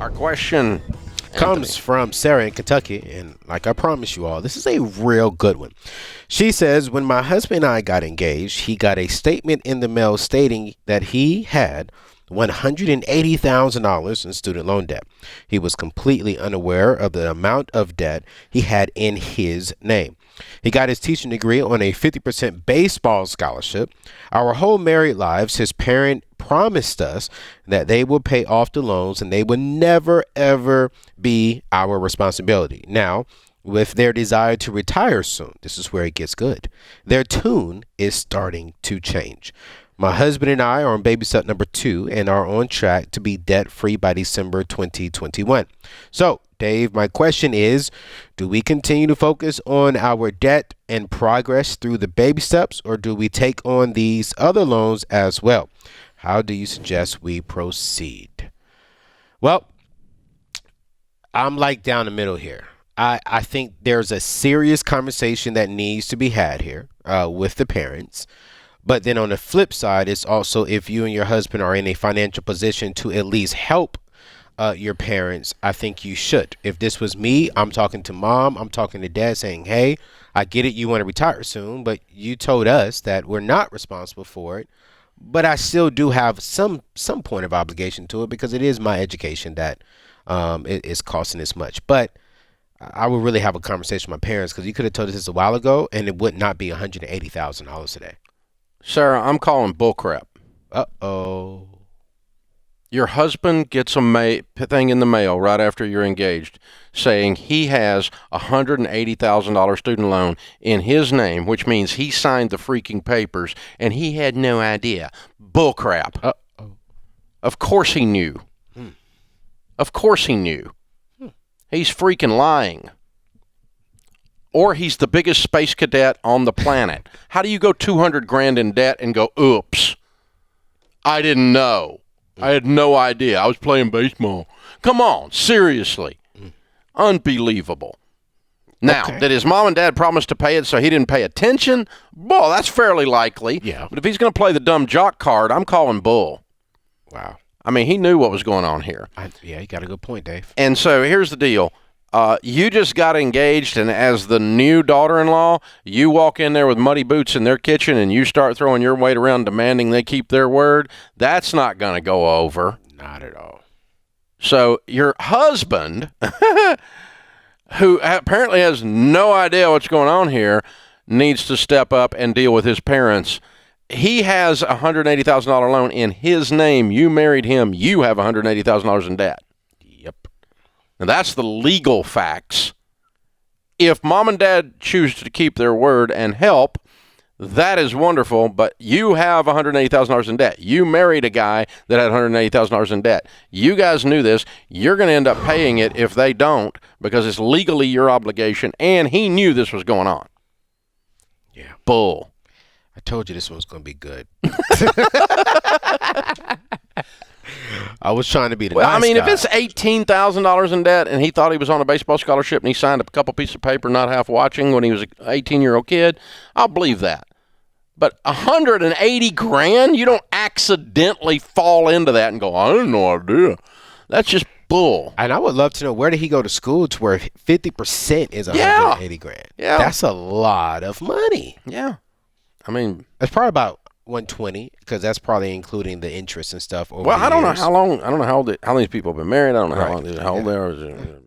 Our question comes from Sarah in Kentucky, and like I promised you all, this is a real good one. She says, when my husband and I got engaged, he got a statement in the mail stating that he had $180,000 in student loan debt. He was completely unaware of the amount of debt he had in his name. He got his teaching degree on a 50% baseball scholarship. Our whole married lives, his parent promised us that they would pay off the loans and they would never, ever be our responsibility. Now, with their desire to retire soon, this is where it gets good. Their tune is starting to change. My husband and I are on baby step number 2 and are on track to be debt-free by December 2021. So, Dave, my question is, do we continue to focus on our debt and progress through the baby steps, or do we take on these other loans as well? How do you suggest we proceed? Well, I'm like down the middle here. I think there's a serious conversation that needs to be had here with the parents. But then on the flip side, it's also if you and your husband are in a financial position to at least help your parents, I think you should. If this was me, I'm talking to mom, I'm talking to dad saying, hey, I get it, you want to retire soon, but you told us that we're not responsible for it. But I still do have some point of obligation to it because it is my education that it is costing this much. But I would really have a conversation with my parents because you could have told us this a while ago and it would not be $180,000 today. Sarah, I'm calling bullcrap. Uh-oh. Your husband gets a thing in the mail right after you're engaged saying he has a $180,000 student loan in his name, which means he signed the freaking papers, and he had no idea. Bullcrap. Uh-oh. Of course he knew. Of course he knew. He's freaking lying. Or he's the biggest space cadet on the planet. How do you go $200,000 in debt and go, oops, I didn't know. I had no idea. I was playing baseball. Come on, seriously. Unbelievable. Now, did his mom and dad promise to pay it so he didn't pay attention? Well, that's fairly likely. Yeah. But if he's going to play the dumb jock card, I'm calling bull. Wow. I mean, he knew what was going on here. Yeah, you got a good point, Dave. And so here's the deal. You just got engaged, and as the new daughter-in-law, you walk in there with muddy boots in their kitchen and you start throwing your weight around demanding they keep their word. That's not going to go over. Not at all. So your husband, who apparently has no idea what's going on here, needs to step up and deal with his parents. He has a $180,000 loan in his name. You married him. You have $180,000 in debt. Yep. And that's the legal facts. If mom and dad choose to keep their word and help, that is wonderful, but you have $180,000 in debt. You married a guy that had $180,000 in debt. You guys knew this. You're going to end up paying it if they don't because it's legally your obligation, and he knew this was going on. Yeah. Bull. I told you this one was going to be good. I was trying to be the nice I mean, guy. if it's $18,000 in debt and he thought he was on a baseball scholarship and he signed a couple pieces of paper not half watching when he was an 18-year-old kid, I'll believe that. But $180,000, you don't accidentally fall into that and go, I had no idea. That's just bull. And I would love to know, where did he go to school to where 50% is $180,000? Yeah. That's a lot of money. Yeah. I mean, it's probably about 120 because that's probably including the interest and stuff. Well, I don't know how long. I don't know how old these people have been married. I don't know how old they are.